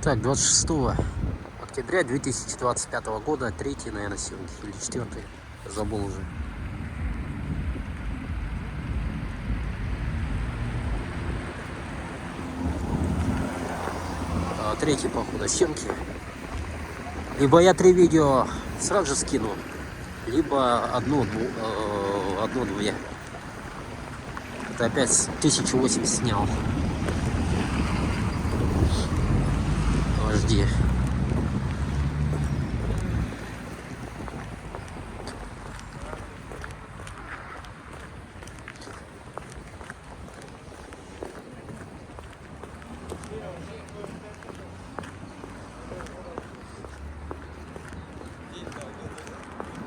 Так, 26 октября 2025 года, третий, наверное, съемки или четвертый, забыл уже. Третий, походу, съемки. Либо я 3 видео сразу же скину, либо одно-две. Это опять 1080 снял. HD.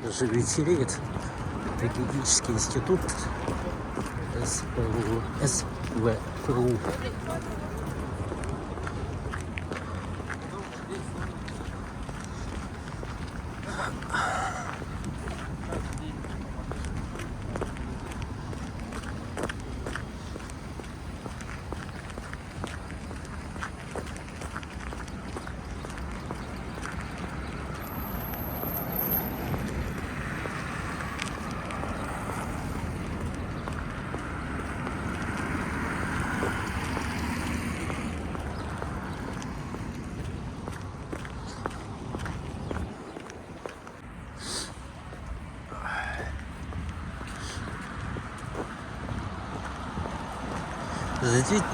Даже вечереет. Технический институт СВПУ.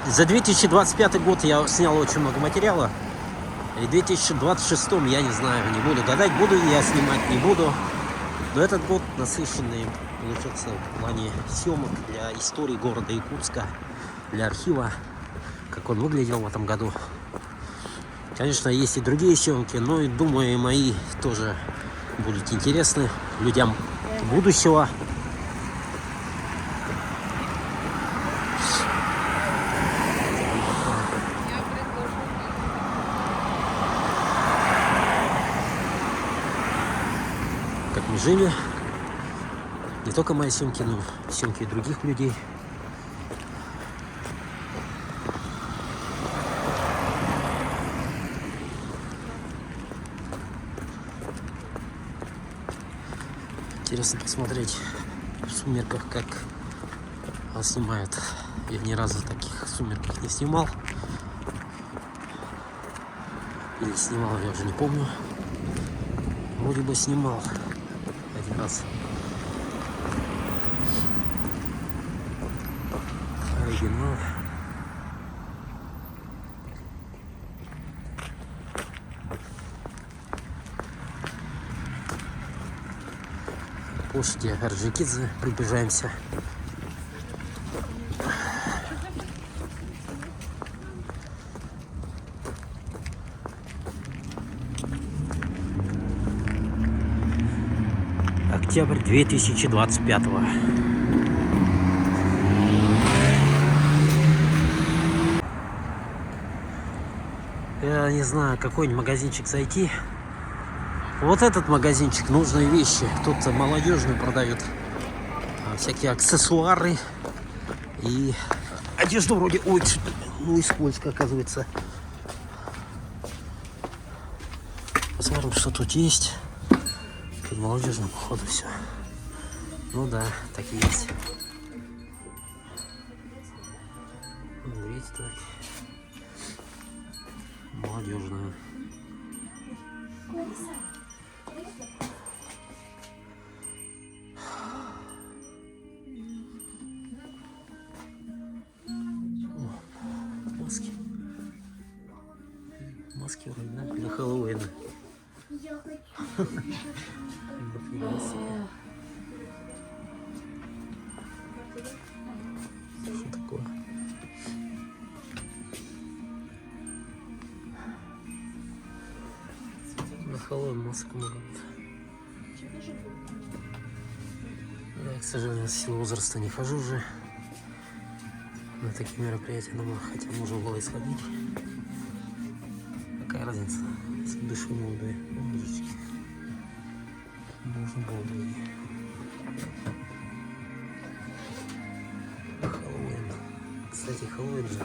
За 2025 год я снял очень много материала. И в 2026 я не знаю, не буду гадать, буду я снимать, не буду. Но этот год насыщенный получился в плане съемок для истории города Якутска, для архива, как он выглядел в этом году. Конечно, есть и другие съемки, но и думаю, и мои тоже будут интересны людям будущего. Как мы жили, не только мои съемки, но и съемки других людей. Интересно посмотреть в сумерках, как он снимает. Я ни разу в таких сумерках не снимал. Или снимал, я уже не помню. Вроде бы снимал один раз. Оригинал. Площади Орджоникидзе приближаемся. Октябрь 2025. Я не знаю, какой-нибудь магазинчик зайти. Вот этот магазинчик, нужные вещи. Тут молодежные продают всякие аксессуары и одежду вроде. Ой, ну и скользко, оказывается. Посмотрим, что тут есть. Тут молодежно, походу, все. Ну да, так и есть. Видите, так. Молодежная. Маски. Маски вроде, да? Для Хэллоуина. Что такое? На Хэллоуин маску много. Я, к сожалению, в силу возраста не хожу уже на такие мероприятия, но хотя можно было исходить. Какая разница, если души молодые, мужички. Можно было бы. Хэллоуин. Кстати, Хэллоуин же.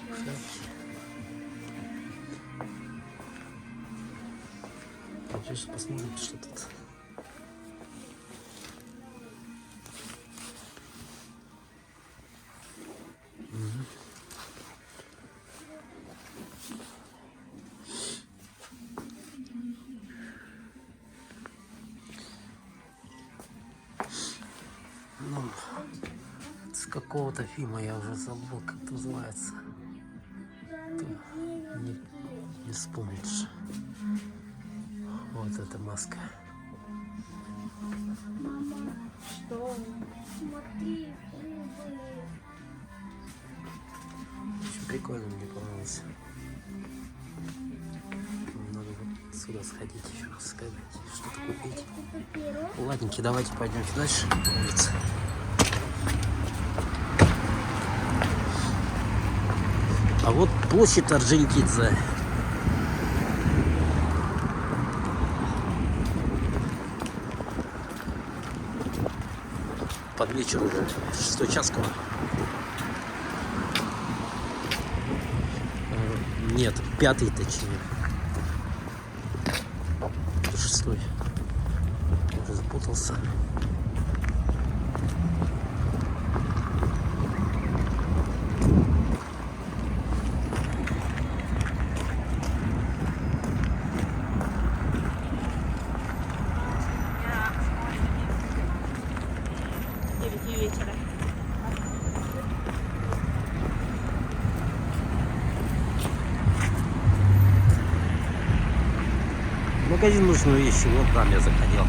Шапки. Сейчас посмотрим, что тут. Ну, с какого-то фильма я уже забыл, как это называется. Не вспомнишь. Вот эта маска. Мама, что? Смотри, рыбы. Очень прикольно, мне понравилось. Надо вот сюда сходить еще раз, сходить, что-то купить. Это пирог? Ладненько, давайте пойдемте дальше по улице. А вот площадь Орджоникидзе. Под вечер уже, 6 час скоро. Нет, 5 точнее. 6. Уже запутался. Вечера. Магазин нужной вещи, вот там я заходил.